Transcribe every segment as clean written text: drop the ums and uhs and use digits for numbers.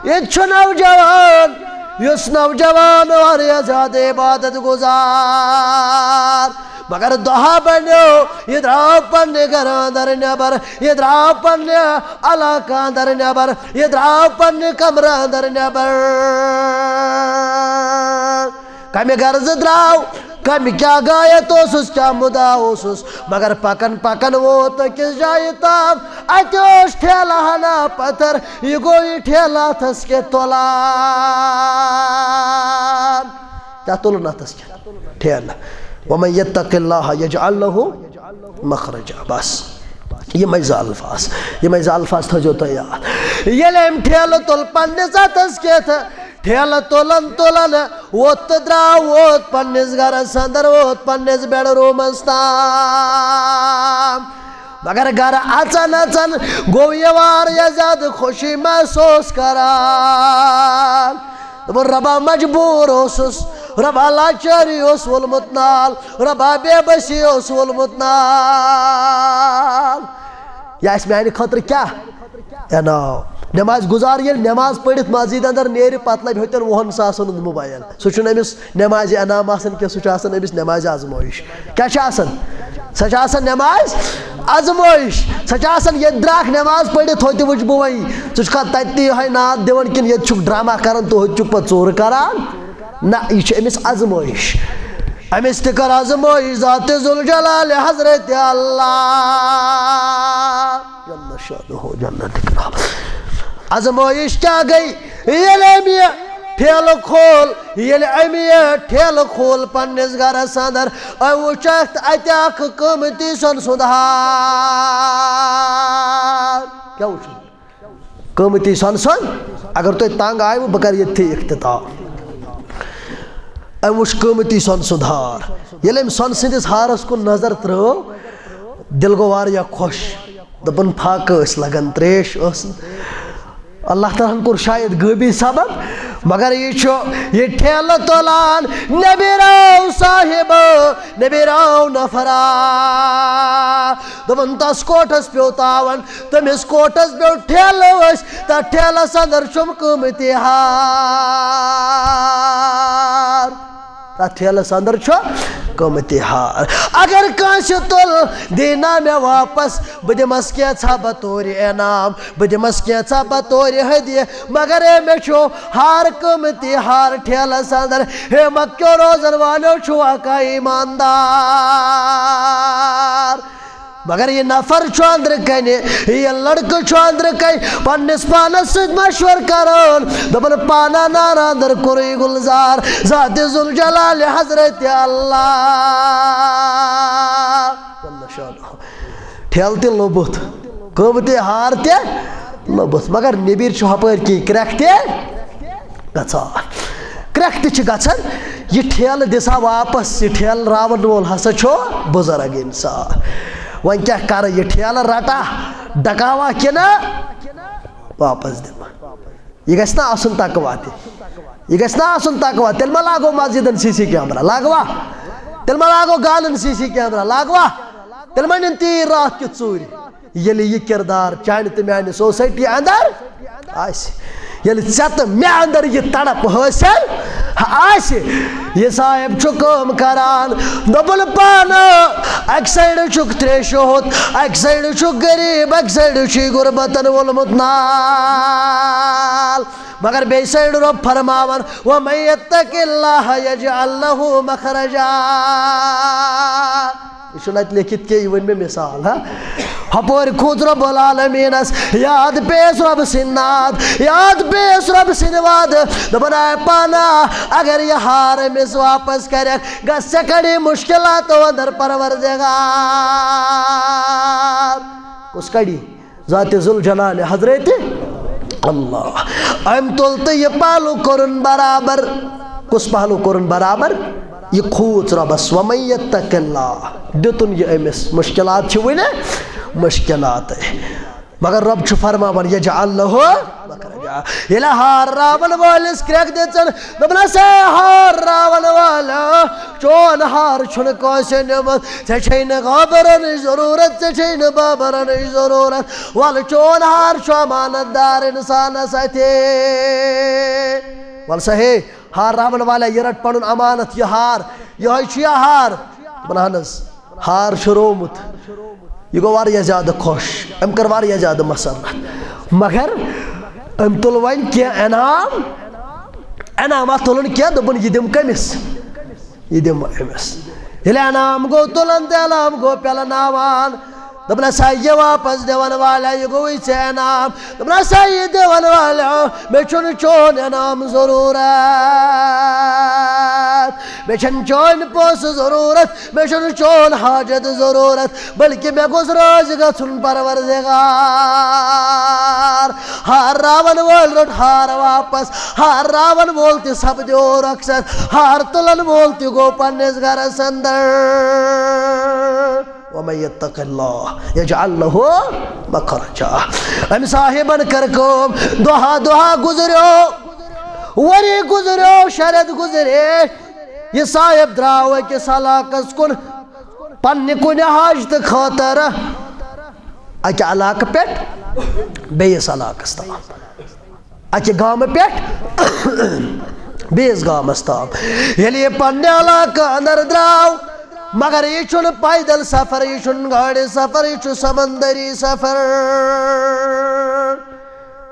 یہ چھو نوجوان یس نوجوان واریاہ زیادہ عبادت گزار مگر دہا بنیو یہ دراو پننے گھر اندر نیبر یہ دراو پننے علاقہ اندر نیبر یہ دراو پننے کمرہ اندر نیبر کمی غرض دراو کمی کیا گایت اوسس کیا مدا اوسس مگر پکن پکن ووت کس جائے تام اتوش ٹھیلا ہنا پتھر یہ گوئی ٹھیلا تھس کے تولان کیا تولنا تھس کے ٹھیلا وَمَنْ يَتَّقِ اللَّهَ يَجْعَلْ لَهُ مَخْرَجًا بس یہ مجزہ الفاظ تھا جو تیار یہ لیم ٹھیل تول پنیس آتس کے تھا ٹھیل تولن ووت دراو ووت پنیس گھر سندر ووت پنیس بیڈ روم استام مگر گھر اچن گو یہ واریاہ زیادہ خوشی محسوس کران دبن ربا مجبور اوسس ربا لاچاری اوس ولمت نال ربا بے بسی اوس ولمت نال یا اس میں آئینی خطر کیا نماز گزار یہ نماز پڑھت مسجد اندر نیری پتہ لبہِ ہوتن 20 ساسن ہُنٛد موبائل سُہ چھُنہٕ أمِس نماز انعام آسان کینٛہہ سُہ چھُ آسان أمِس نماز آزمٲیش کیٛاہ چھِ آسان سۄ چھِ آسان نماز آزمٲیش سۄ چھِ آسان ییٚتہِ درٛاکھ نماز پٔرِتھ ہوٚتہِ وٕچھِ بہٕ وۄنۍ ژٕ چھُکھا تَتہِ تہِ یِہوٚے ناد دِوان کِنہٕ ییٚتہِ چھُکھ ڈرٛاما کران تہٕ ہوٚتہِ چھُکھ پتہٕ ژوٗرٕ کران نہ یہ چھِ أمِس آزمٲیش أمِس تہِ کٔر آزمٲیش ذاتِ ذوالجلال حضرت اللہ جل شانہ جنت اکرام آزمائش کیا گئی یل امی ٹھیل کھول یل امی ٹھیل کھول پنیس گھرس اندر وچھت اتیاک قیمتی سن سُنٛد ہار کیا وچھن قیمتی سن اگر تُہۍ تنگ آیوٕ بہٕ کرٕ ییٚتھی اختتام أمۍ وٕچھ قیمتی سن سُنٛد ہار ییٚلہِ أمۍ سۄنہٕ سٕنٛدِس ہارس کُن نظر ترٲو دل گوٚو واریاہ خۄش دوٚپُن پھاکہٕ ٲسۍ لگان تریش ٲس اللہ تعالیٰ کور شاید غٲبی سبب مگر یہ ٹھیل تولان نبی راو صاحب نبی راو نفرا دپن تس کوٹس پیو تاون تمس کوٹس پیو ٹھیل ٲسۍ تتھ ٹھیلس اندر چھُم قۭمتی ہار تتھ ٹھیلس اندر چھُ قۭمتی ہار اگر کٲنٛسہِ تُل دینا مےٚ واپس بہٕ دِمس کینٛژھا بطورِ انعام بہٕ دِمس کینٛژھا بطورِ ہدیہِ مگر ہے مےٚ چھُ ہار قۭمتی ہار ٹھیلس اندر ہے مکیو روزن والیو چھُ اکا ایماندار مگر یہ نفر چھُ اندر کنہِ یہ لڑکہٕ چھُ اندر کنہِ پننس پانس سۭتۍ مشور کران دپان پانا نارا اندر کوٚرُے گُلزار ذاتِ ذوالجلال حضرت اللہ ٹھیل تہِ لوٚبُتھ قۭمتی ہار تہِ لوٚبُتھ مگر نیبر چھُ ہپٲرۍ کینٛہہ کرٛٮ۪کھ تہِ گژھان کرٛٮ۪کھ تہِ چھِ گژھان یہ ٹھیلہٕ دِسا واپس یہ ٹھیلہٕ راون وول ہسا چھُ بُزرگ انسان وۄنۍ کیٛاہ کرٕ یہ ٹھیلہٕ رٹا ڈکاوا کِنہٕ واپس دِمہٕ یہ گژھِ نہ آسُن تقوا تہِ یہ گژھِ نہ آسُن تقوا تیٚلہِ ما لاگو مسجدن سی سی کیمرا لاگوا تیٚلہِ ما لاگو گانن سی سی کیمرا لاگوا تیٚلہِ ما نِن تیٖر راتھ کیُتھ ژوٗرِ ییٚلہِ یہ کردار چانہِ تہٕ میانہِ سوسایٹی اندر آسہِ ییٚلہِ ژےٚ تہٕ مےٚ اندر یہ تڑپ حٲصِل آسہِ یہ صاحب چھُ کٲم کران دوٚپُن پانہٕ اکہِ سایڈٕ چھُکھ تریشہِ ہوٚت اکہِ سایڈٕ چھُکھ غریٖب اکہِ سایڈٕ چھُے غُربتن وولمُت نال مگر بیٚیہِ سایڈٕ رۄب فرماوان وَمَن یَتَّقِ اللَّهَ یَجْعَلْ لَهُ مَخْرَجًا یہ چھُنہٕ اَتہِ لیکھِتھ کینٛہہ یہِ ؤنۍ مےٚ مِثال ہپٲرۍ کھوٗژ رۄب العالمیٖنس یاد پیٚیَس رۄب سٕنٛدۍ ناد یاد پیٚیَس رۄب سٕنٛدۍ وعدٕ دوٚپُن اے پانا اگر یہ ہار أمِس واپس کرکھ گژھِ ژےٚ کڑی مُشکِلاتو اندر پروردگار کُس کڑی ذاتِ ذوالجلال حضرت اللہ أمۍ تُل تہٕ یہِ پہلوٗ کوٚرُن برابر کُس پہلوٗ کوٚرُن برابر یہ کھوٗژ رۄبس وَمَن یَتَّقِ اللَّهَ دِتُن یہ أمِس مُشکِلات چھِ وٕنہِ مُشکِلاتٕے مگر رۄب چھُ فرماوان یَجْعَلْ لَهُ ییٚلہِ ہار راوَن وٲلِس کرٛٮ۪کھ دِژٕن دوٚپنَس ہے ہار راوَن وٲلۍ چون ہار چھُنہٕ کٲنٛسہِ نِمُت ژےٚ چھے نہٕ گابرنٕچ ضروٗرت ژےٚ چھے نہٕ بابرنٕچ ضروٗرت وَلہٕ چون ہار چھُ امانت دار اِنسانس اَتھِ وَلہٕ سا ہے ہار راوَن والا یہِ رٹ پنُن امانت یہِ ہار یِہوٚے چھُ یا ہار دوٚپُن اہن حظ ہار چھُ روومُت یہ گو واریاہ زیادٕ خوش أمۍ کٔر واریاہ زیادٕ مسرت مگر أمۍ تُل وۄنۍ کینٛہہ انعامات تُلُن کینٛہہ دوٚپُن یہِ دِمہٕ کٔمِس یہِ دِمہٕ أمِس ییٚلہِ انعام گوٚو تُلان تہٕ انعام گوٚو پٮ۪لناوان دوٚپنَس ہا یہِ واپس دِوان والیٛا یہِ گوٚوُے ژےٚ انعام دوٚپنَس ہا یہِ دِوان والیٛا مےٚ چھُنہٕ چون انعام ضروٗرت مےٚ چھَنہٕ چٲنۍ پونٛسہٕ ضروٗرت مےٚ چھُنہٕ چون حاجت ضروٗرت بٔلکہِ مےٚ گوٚژھ رٲضۍ گژھُن پروردگار ہار راوَن وول روٚٹ ہار واپس ہار راوَن وول تہِ سپدیو رۄخصت ہار تُلن وول تہِ گوٚو پننِس گرس اندر وَمَن یَتَّقِ اللّٰهَ یَجْعَل لَهُ مَخْرَجًا أمۍ صاحبن کٔر کٲم دۄہا دۄہا گُزریو ؤری گُزریو شرد گُزرے یہِ صاحب درٛاو أکِس علاقس کُن پننہِ کُنہِ حاجتہٕ خٲطرٕ اَکہِ علاقہٕ پٮ۪ٹھ بیٚیِس علاقس تام اَکہِ گامہٕ پٮ۪ٹھ بیٚیِس گامس تام ییٚلہِ یہِ پننہِ علاقہٕ اندر درٛاو مگر یہ چھُنہٕ پیدل سفر یہ چھُنہٕ گاڑِ سفر یہ چھُ سمندری سفر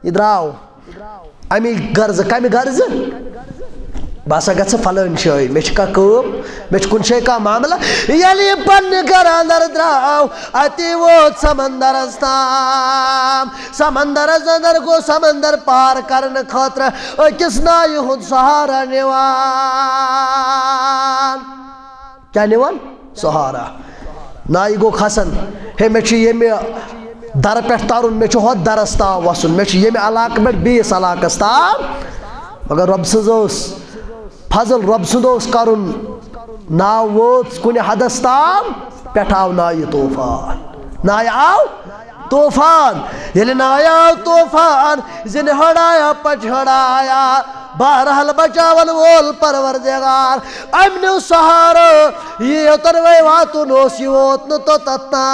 یہ درٛاو امی غرضہٕ کمہِ غرضہٕ بہٕ ہسا گژھٕ فلٲنۍ جایہِ مےٚ چھِ کانٛہہ کٲم مےٚ چھُ کُنہِ جایہِ کانٛہہ معاملہٕ ییٚلہِ یہِ پننہِ گرٕ اندر درٛاو اتی ووت سمندرس تام سمندرس اندر گوٚو سمندر پار کرنہٕ خٲطرٕ أکِس نایہِ ہُنٛد سہارا نِوان کیا نِوان سہارا نایہِ گوٚو کھسان ہے مےٚ چھُ ییٚمہِ درٕ پٮ۪ٹھ ترُن مےٚ چھُ ہۄتھ درس تام وسُن مےٚ چھُ ییٚمہِ علاقہٕ پٮ۪ٹھ بیٚیِس علاقس تام مگر رۄبہٕ سٕنٛز ٲس فضل رۄبہٕ سُنٛد اوس کرُن ناو وٲژ کُنہِ حدس تام پٮ۪ٹھٕ آو نایہِ طوٗفان نایہِ آو طوٗفان ییٚلہِ نایہِ آو طوٗفان زِنہِ ہٕڑ آیا پچہٕڑ آیا بہرحال بچاون وول پروردگار أمۍ نیوٗ سہارٕ یہِ یوٚتن وۄنۍ واتُن اوس یہِ ووت نہٕ توٚتتھ تام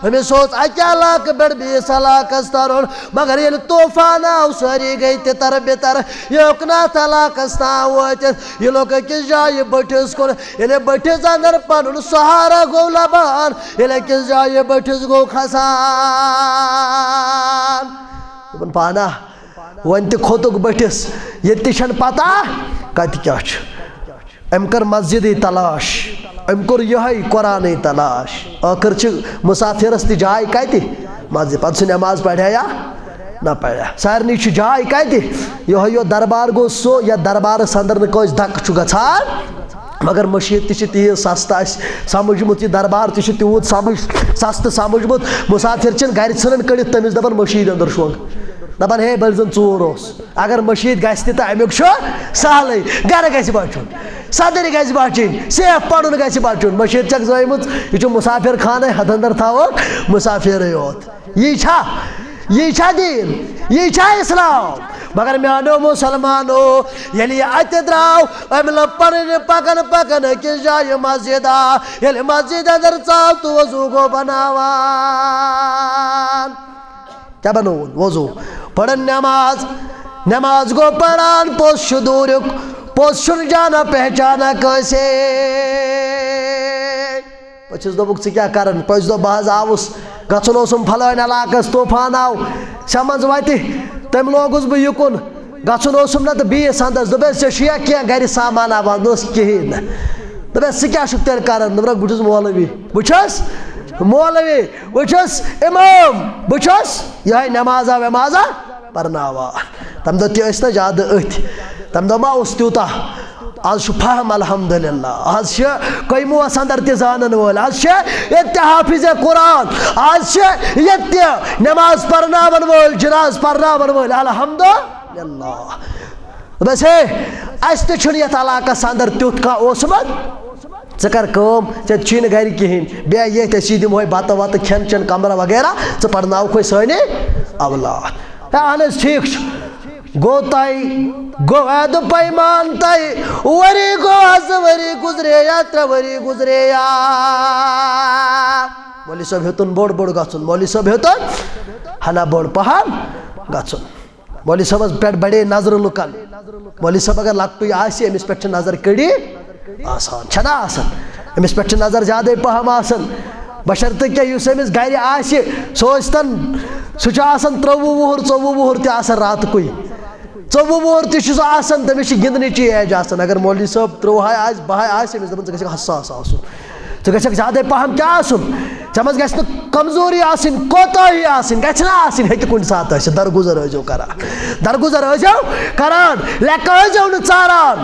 أمِس اوس اَکہِ علاقہٕ پٮ۪ٹھ بیٚیِس علاقس ترُن مگر ییٚلہِ طوٗفان آو سٲری گٔے تِتر بِتر یہِ ہیوٚک نہٕ اَتھ علاقس تام وٲتِتھ یہِ لوٚگ أکِس جایہِ بٔٹھِس کُن ییٚلہِ بٔٹھِس اندر پنُن سہارا گوٚو لبان ییٚلہِ أکِس جایہِ بٔٹھِس گوٚو کھسان دوٚپُن پانا وۄنۍ تہِ کھوٚتُکھ بٔٹھِس ییٚتہِ تہِ چھَنہٕ پتہ کتہِ کیٛاہ چھُ أمۍ کٔر مسجدٕے تلاش أمۍ کوٚر یِہوٚے قرآنٕے تلاش ٲخٕر چھِ مُسافِرس تہِ جاے کتہِ مسجد پتہٕ سُہ نٮ۪ماز پریا نہ پریا سارنٕے چھِ جاے کتہِ یِہوٚے یوت دربار گوٚو سُہ یتھ دربارس اندر نہٕ کٲنٛسہِ دکہٕ چھُ گژھان مگر مٔشیٖد تہِ چھِ تیٖژ سستہٕ اَسہِ سمجھمُت یہِ دربار تہِ چھُ تیوٗت سستہٕ سمجھمُت مُسافِر چھِنہٕ گرِ ژھٕنان کٔڑِتھ تٔمِس دپان مٔشیٖد اندر شۄنٛگ دپان ہے بٔلۍ زن ژوٗر اوس اگر مٔشیٖد گژھِ تہِ تہٕ امیُک چھُ سہلٕے گرٕ گژھِ بچُن صدٕرۍ گژھِ بچٕنۍ سیف پرُن گژھِ بچُن مٔشیٖد چھکھ زٲیمٕژ یہِ چھُ مُسافِر خانٕے حد اندر تھاوُکھ مُسافِرٕے یوت یی چھا دیٖن یی چھا اسلام مگر میانیو مُسلمانو ییٚلہِ یہِ اَتہِ درٛاو أمۍ لٔب پنٕنۍ پکان پکان أکِس جایہِ مسجد آو ییٚلہِ مسجد اندر ژاو تہٕ وضوٗ گوٚو بناوان کیٛاہ بنووُن وضوٗ پٔرٕن نٮ۪ماز گوٚو پران پوٚز چھُ دوٗریُک پوٚز چھُنہٕ جانا پہچانا کٲنٛسے پٔژھِس دوٚپُکھ ژٕ کیٛاہ کران پٔژھۍ دوٚپ بہٕ حظ آوُس گژھُن اوسُم فلٲنۍ علاقس طوٗفان آو سمنٛز وتہِ تٔمۍ لوگُس بہٕ یُکُن گژھُن اوسُم نہ تہٕ بیٚیِس انٛدس دوٚپیس ژےٚ چھُیا کینٛہہ گرِ سامان دوٚپُس کِہیٖنۍ نہٕ دوٚپیس ژٕ کیٛاہ چھُکھ تیٚلہِ کران دوٚپُکھ بہٕ چھُس مولوی بہٕ چھُس اِمام بہٕ چھُس یِہوٚے نٮ۪مازا وٮ۪مازا پرناوان تمہِ دۄہ تہِ ٲسۍ نہ زیادٕ أتھۍ تمہِ دۄہ ما اوس تیوٗتاہ آز چھُ فہم الحمدُاللہ آز چھِ قٲیموٗوس اندر تہِ زانن وٲلۍ آز چھِ ییٚتہِ تہِ حافظے قرآن آز چھِ ییٚتہِ تہِ نٮ۪ماز پرناون وٲلۍ جناز پرناون وٲلۍ الحمدُاللہ دوٚپُس ہے اَسہِ تہِ چھُنہٕ یتھ علاقس اندر تیُتھ کانٛہہ اوسمُت ژٕ کر کٲم ژےٚ چھُے نہٕ گرِ کِہیٖنۍ بیٚیہِ ییٚتھۍ أسی دِمہوے بَتہٕ وَتہٕ کھٮ۪ن چٮ۪ن کمرٕ وغیرہ ژٕ پرناوکھوے سٲنۍ اولاد اہن حظ ٹھیٖک چھُ گوٚو تۄہہِ گوٚو عہدٕ پیمان تۄہہِ ؤری گوٚو حظ ؤری گُزرے یا 3 ؤری گُزرے یا مولوی صٲب ہیوٚتُن بوٚڑ بوٚڑ گژھُن مولوی صٲب ہیوٚتُن ہنا بوٚڑ پہن گژھُن مولوی صٲبَس پٮ۪ٹھ بڑے نظرٕ لُکن مولوی صٲب اگر لۄکٹُے آسہِ أمِس پٮ۪ٹھ چھِ نظر کٔڑی آسان چھنا آسان أمِس پٮ۪ٹھ چھِ نظر زیادَے پہم آسان بشرطٕ کہِ یُس أمِس گرِ آسہِ سُہ ٲسۍتن سُہ چھُ آسان 23 وُہُر 24 وُہُر تہِ آسان راتہٕ کُے 24 وُہُر تہِ چھُ سُہ آسان تٔمِس چھِ گِنٛدنٕچی ایج آسان اگر مولوی صٲب 13 آسہِ 12 آسہِ أمِس دَپان ژٕ گژھکھ حساس آسُن ژٕ گژھکھ زیادَے پہم کیٛاہ آسُن ژےٚ منٛز گژھِ نہٕ کمزوری آسٕنۍ کوتاہی آسٕنۍ گژھِ نہٕ آسٕنۍ ہیٚکہِ کُنہِ ساتہٕ ٲسِتھ درگُزر ٲسۍزیو کران درگُزر ٲسۍزیو کران لٮ۪کہٕ ٲسۍزیو نہٕ ژاران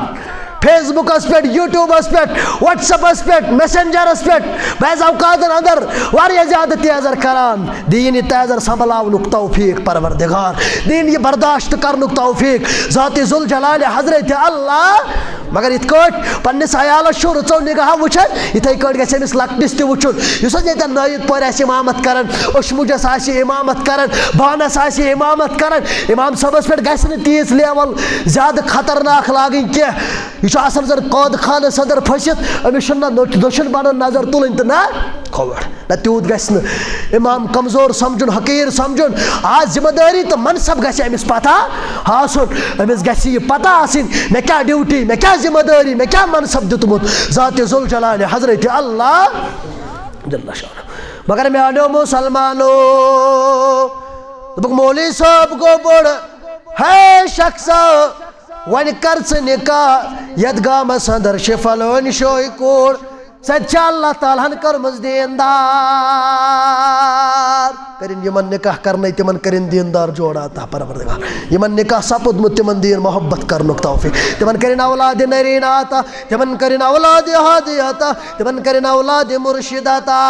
فیس بُکَس پٮ۪ٹھ یوٗٹیوٗبَس پٮ۪ٹھ وَٹسَپَس پٮ۪ٹھ میسنجَرَس پٮ۪ٹھ بعض اوقاتَن اندر واریاہ زیادٕ تیزر کران دِیِن یہِ تیزر سنبھلاونُک توفیٖق پروردگار دِیِن یہِ برداشت کرنُک توفیٖق ذاتِ ذوالجلالِ حضرتِ اللہ مگر یِتھ کٲٹھۍ پنٛنِس عیالَس چھُ رٕژو نِگاہو وٕچھان یِتھَے کٲٹھۍ گژھِ أمِس لۄکٹِس تہِ وٕچھُن یُس حظ ییٚتٮ۪ن نٲیِد پورِ آسہِ اِمامت کران اوٚشمُجَس آسہِ اِمامت کران بانَس آسہِ اِمامت کران اِمام صٲبَس پٮ۪ٹھ گژھِ نہٕ تیٖژ لیوَل زیادٕ خطرناک لاگٕنۍ کینٛہہ یہِ چھُ آسان زَن قٲد خانَس اندر پھٔسِتھ أمِس چھُنہٕ نہ دٔچھُن بَنان نظر تُلٕنۍ تہٕ نہ کھوٚوُر نہ تیوٗت گژھِ نہٕ اِمام کمزور سمجھُن حقیٖر سمجھُن آ ذِمہٕ دٲری تہٕ منصب گژھِ أمِس پتہ آسُن أمِس گژھِ یہِ پتہ آسٕنۍ مےٚ کیٛاہ ڈیوٗٹی مےٚ کیٛاہ ذِمہٕ دٲری مےٚ کیٛاہ منصب دیُتمُت ذاتِ ذوالجلالِ حضرتِ اللہ جل شانہ مگر میٛانیو مُسلمانو دوٚپُکھ مولوی صٲب گوٚو بوٚڑ ہے شخصا وۄنۍ کر ژٕ نِکاح یَتھ گامَس اندر چھِ فلٲنۍ شوے کوٗر سۄ تہِ چھِ اللہ تعالیٰ ہن کٔرمٕژ دیٖندار کٔرِنۍ یِمن نِکاح کرنَے تِمن کٔرِنۍ دیٖندار جوڑا عطا پروردگار یِمن نِکاح سپُدمُت تِمن دِیِن محبت کرنُک توفیٖق تِمن کٔرِنۍ اولادِ نریٖن عطا تِمن کٔرِنۍ اولادِ ہادی عطا تِمن کٔرِنۍ اولادِ مُرشِد عطا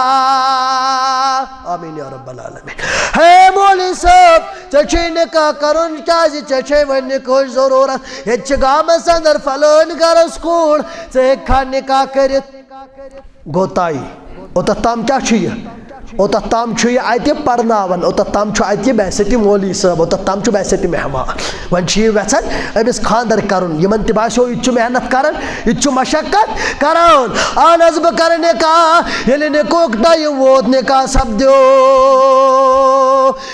آمیٖن یا رب العالمیٖن ہے مولوی صٲب ژےٚ چھُے نِکاح کرُن کیٛازِ ژےٚ چھے وۄنۍ نِکاحٕچ ضروٗرت ییٚتہِ چھِ گامس اندر فلٲنۍ گرس کوٗر ژٕ ہیٚککھا نِکاح کٔرِتھ گوٚو طے اوٚتَتھ تام کیٛاہ چھُ یہِ اوٚتَتھ تام چھُ یہِ اَتہِ پرناوان اوٚتَتھ تام چھُ اَتہِ بحثیتِ مولوی صٲب اوٚتَتھ تام چھُ بحثیتِ مہمان وۄنۍ چھُ یہِ یژھان أمِس خانٛدر کرُن یِمن تہِ باسیو یہِ تہِ چھُ محنت کران یہِ تہِ چھُ مشقت کران اہن حظ بہٕ کرٕ نِکاح ییٚلہِ نِکاحُک ٹایم ووت نِکاح سپدیو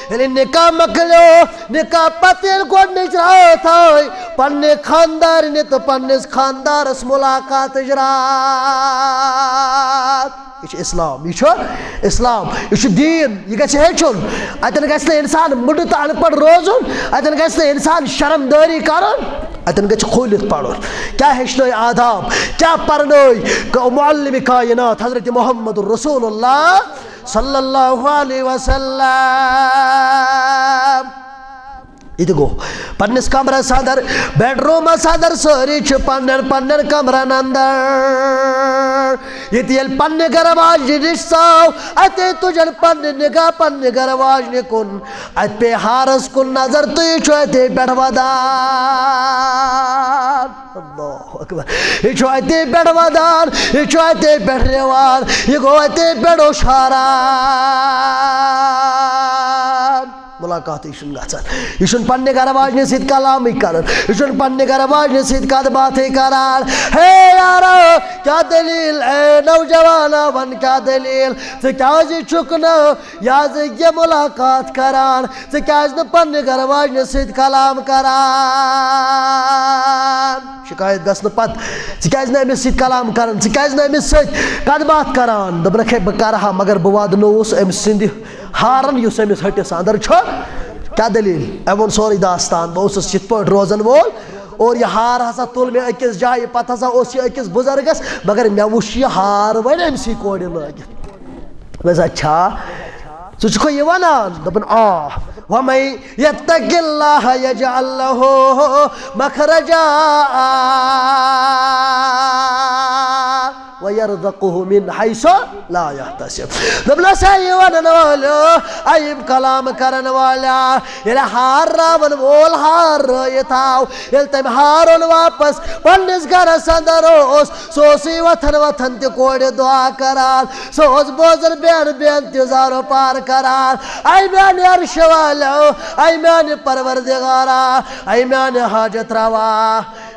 ییٚلہِ نِکاح مۄکلیو نِکاح پتہٕ ییٚلہِ گۄڈنِچ راتھ آے پننہِ خانٛدارنہِ تہٕ پننِس خانٛدارس مُلاقاتٕچ رات یہِ چھُ اِسلام یہِ چھُ اِسلام یہِ چھُ دیٖن یہِ گژھِ ہیٚچھُن اَتٮ۪ن گژھِ نہٕ اِنسان مُڈٕ تہٕ اَن پڑھ روزُن اَتٮ۪ن گژھِ نہٕ اِنسان شرم دٲری کرُن اَتٮ۪ن گژھِ کھوٗلِتھ پرُن کیٛاہ ہیٚچھنٲے آداب کیٛاہ پرنٲے معلِمِ کائنات حضرت محمد رسول اللہ صلی اللہ علیہ وسلم یہِ تہِ گوٚو پننِس کمرس اندر بیڈ روٗمس اندر سٲری چھِ پننٮ۪ن پننٮ۪ن کمرن اندر ییٚتہِ ییٚلہِ پننہِ گرٕ واجنہِ نِش ژاو اتے تُجن پننہِ نِگاہ پننہِ گرٕ واجنہِ کُن اتہِ پیٚیہِ ہارس کُن نظر تہٕ یہِ چھُ اتے پٮ۪ٹھ ودان اللہ اکبر یہِ چھُ اتے پٮ۪ٹھ ودان یہِ چھُ اتے پٮ۪ٹھ رِوان یہِ گوٚو اتے پٮ۪ٹھ ہُشاران مُلاقات یہِ چھُنہٕ گژھان یہِ چھُنہٕ پننہِ گرٕ واجنہِ سۭتۍ کلامٕے کران یہِ چھُنہٕ پننہِ گرٕ واجنہِ سۭتۍ کتھ باتھٕے کران ہے یارو کیٛاہ دٔلیٖل اے نوجوانا ون کیٛاہ دٔلیٖل ژٕ کیٛازِ چھُکھ نہٕ یہِ مُلاقات کران ژٕ کیٛازِ نہٕ پننہِ گرٕ واجنہِ سۭتۍ کلام کران شکایت گژھنہٕ پتہٕ ژٕ کیٛازِ نہٕ أمِس سۭتۍ کلام کران ژٕ کیٛازِ نہٕ أمِس سۭتۍ کتھ باتھ کران دوٚپنکھ ہے بہٕ کرٕ ہا مگر بہٕ واتنووُس أمۍ سٕنٛدِ ہارن یُس أمِس ہٹِس اندر چھُ کیٛاہ دٔلیٖل أمۍ ووٚن سورُے داستان بہٕ اوسُس یِتھ پٲٹھۍ روزن وول اور یہِ ہار ہسا تُل مےٚ أکِس جایہِ پتہٕ ہسا اوس یہِ أکِس بُزرگس مگر مےٚ وُچھ یہِ ہار وۄنۍ أمسٕے کورِ لٲگِتھ دوٚپمَس اچھا ژٕ چھُکھا یہِ ونان دوٚپُن آ وَمَن یَتَّقِ اللَّهَ یَجْعَل لَهُ مَخْرَجًا وَيَرْزَقُهُ مِنْ حَيْثُ لَا يَحْتَسِبُ دَپنَس ہے وَنن وٲلِو ایم کلام کرن والا ییٚلہِ ہار راوَن وول ہار رٲیِتھ آو ییٚلہِ تٔمۍ ہارُن واپس پننِس گرس اندر اوس سُہ اوسُے وۄتھان وۄتھان تہِ کورِ دعا کران سُہ اوس بوزان بیٚہن بیٚہن تہِ زارو پار کران اے میانہِ عرشہِ والیو اے میانہِ پروردگارا اے میانہِ حاجت روا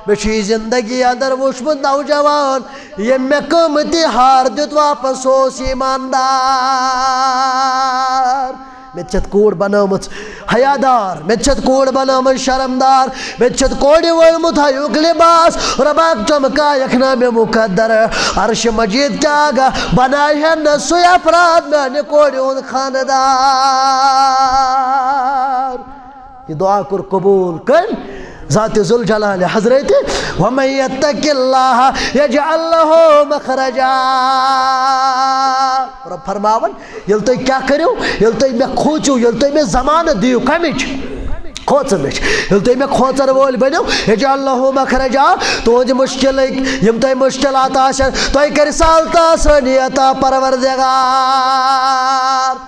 مےٚ چھُ یہِ زندگی اندر وُچھمُت نوجوان ییٚمۍ مےٚ قۭمتی ہار دیُت واپس سُہ اوس ایماندار مےٚ تہِ چھَتھ کوٗر بنٲومٕژ حیادار مےٚ تہِ چھَتھ کوٗر بنٲومٕژ شرمدار مےٚ تہِ چھَتھ کورِ وٲلمُت حیُک لباس رۄباک چمکایکھ نہٕ مےٚ مُقدر عرشِ مجیٖد کیٛاہ آگاہ بنایہِ ہے نہٕ سُے افراد میانہِ کورِ ہُنٛد خانہٕ دار یہ دعا کوٚر قبوٗل کٔمۍ ذات ذوالجلال حضرت وَمَن یَتَّقِ اللّٰهَ یَجْعَل لَّهُ مَخْرَجًا رب فرماون ییٚلہِ تُہۍ کیٛاہ کٔرِو ییٚلہِ تُہۍ مےٚ کھوٗژِو ییٚلہِ تُہۍ مےٚ زمانہٕ دِیِو کَمِچ کھوژنٕچ ییٚلہِ تُہۍ مےٚ کھوژن وٲلۍ بٔنِو یَجْعَل لَّهُ مَخْرَجًا تُہنٛدِ مُشکِلٕکۍ یِم تۄہہِ مُشکِلات آسن تۄہہِ کَرِ سہل تہٕ آسٲنی عطا پروردگار